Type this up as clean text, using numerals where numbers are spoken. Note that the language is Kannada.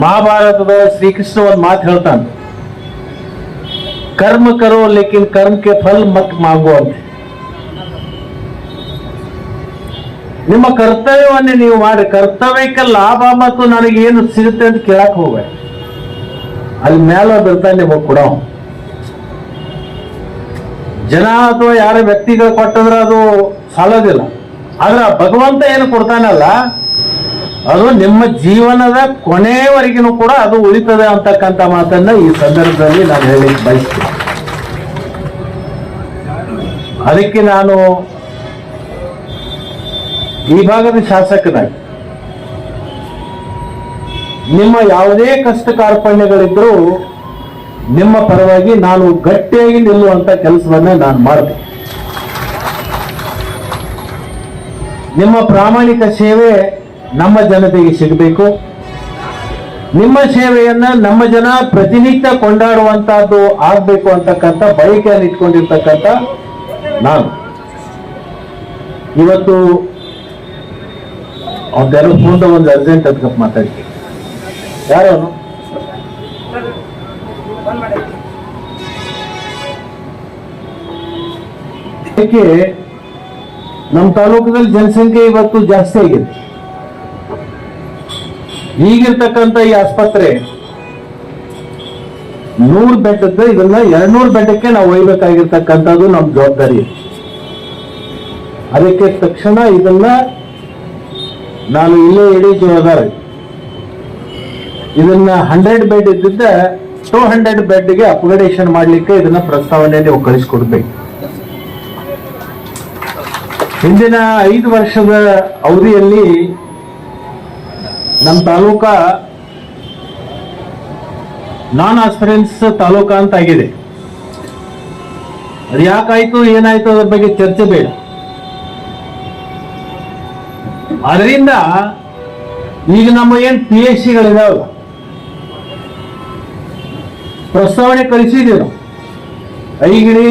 ಮಹಾಭಾರತದ ಶ್ರೀಕೃಷ್ಣ ಒಂದು ಮಾತು ಹೇಳ್ತಾನೆ, ಕರ್ಮ ಕರೋ ಲೇಕಿನ್ ಕರ್ಮಕ್ಕೆ ಫಲ್ ಮತ್ ಮಾಗೋ ಅಂತ. ನಿಮ್ಮ ಕರ್ತವ್ಯವನ್ನೇ ನೀವು ಮಾಡಿ, ಕರ್ತವ್ಯಕ್ಕೆ ಲಾಭ ಮತ್ತು ನನಗೆ ಏನು ಸಿಗುತ್ತೆ ಅಂತ ಕೇಳಕ್ ಹೋಗ್ಬೇಡಿ. ಅಲ್ಲಿ ಮೇಲೆ ಬರ್ತಾನೆ ನಿಮಗೆ ಕೊಡ ಜನ ಅಥವಾ ಯಾರ ವ್ಯಕ್ತಿಗಳು ಕೊಟ್ಟಂದ್ರೆ ಅದು ಸಾಲೋದಿಲ್ಲ. ಆದ್ರೆ ಭಗವಂತ ಏನು ಕೊಡ್ತಾನಲ್ಲ ಅದು ನಿಮ್ಮ ಜೀವನದ ಕೊನೆಯವರೆಗೂ ಕೂಡ ಅದು ಉಳಿತದೆ ಅಂತಕ್ಕಂಥ ಮಾತನ್ನ ಈ ಸಂದರ್ಭದಲ್ಲಿ ನಾನು ಹೇಳಲಿಕ್ಕೆ ಬಯಸ್ತೀನಿ. ಅದಕ್ಕೆ ನಾನು ಈ ಭಾಗದ ಶಾಸಕನಾಗಿ ನಿಮ್ಮ ಯಾವುದೇ ಕಷ್ಟ ಕಾರ್ಪಣ್ಯಗಳಿದ್ರೂ ನಿಮ್ಮ ಪರವಾಗಿ ನಾನು ಗಟ್ಟಿಯಾಗಿ ನಿಲ್ಲುವಂತ ಕೆಲಸವನ್ನ ನಾನು ಮಾಡ್ತೇನೆ. ನಿಮ್ಮ ಪ್ರಾಮಾಣಿಕ ಸೇವೆ ನಮ್ಮ ಜನತೆಗೆ ಸಿಗಬೇಕು. ನಿಮ್ಮ ಸೇವೆಯನ್ನ ನಮ್ಮ ಜನ ಪ್ರತಿನಿತ್ಯ ಕೊಂಡಾಡುವಂತಹದ್ದು ಆಗ್ಬೇಕು ಅಂತಕ್ಕಂಥ ಬಯಕೆಯನ್ನು ಇಟ್ಕೊಂಡಿರ್ತಕ್ಕಂಥ ನಾನು ಇವತ್ತು ಅವ್ರ ಫೋನ್ ಒಂದು ಅರ್ಜೆಂಟ್ ಅಂತ ಮಾತಾಡಿ ಯಾರವನು ನಮ್ಮ ತಾಲೂಕದಲ್ಲಿ ಜನಸಂಖ್ಯೆ ಇವತ್ತು ಜಾಸ್ತಿ ಆಗಿದೆ. ಈಗಿರ್ತಕ್ಕಂಥ ಈ ಆಸ್ಪತ್ರೆ 100 ಬೆಡ್ ಇದನ್ನ 200 ಬೆಡ್ಗೆ ನಾವು ಒಯ್ಯಬೇಕಾಗಿರ್ತಕ್ಕಂಥದ್ದು ನಮ್ಮ ಜವಾಬ್ದಾರಿ. ಅದಕ್ಕೆ ತಕ್ಷಣ ಇದನ್ನ ನಾನು ಇಲ್ಲೇ ಇಡೀ ಜವಾಬ್ದಾರಿ ಇದನ್ನ 100 ಬೆಡ್ ಇದ್ದಿದ್ದ 200 ಬೆಡ್ಗೆ ಅಪ್ಗ್ರೇಡೇಷನ್ ಮಾಡ್ಲಿಕ್ಕೆ ಇದನ್ನ ಪ್ರಸ್ತಾವನೆ ನೀವು ಕಳಿಸ್ಕೊಡ್ಬೇಕು. ಹಿಂದಿನ 5 ವರ್ಷದ ಅವಧಿಯಲ್ಲಿ ನಮ್ಮ ತಾಲೂಕ ನಾನ್ ಆಸ್ಪಿರೆನ್ಸ್ ತಾಲೂಕ ಅಂತ ಆಗಿದೆ. ಅದು ಯಾಕಾಯ್ತು ಏನಾಯ್ತು ಅದ್ರ ಬಗ್ಗೆ ಚರ್ಚೆ ಬೇಡ. ಅದರಿಂದ ಈಗ ನಮ್ಮ ಏನ್ PHC ಗಳಿದಾವಲ್ಲ ಪ್ರಸ್ತಾವನೆ ಕಳಿಸಿದ್ದೀವಿ ನಾವು. ಐಗಿಣಿ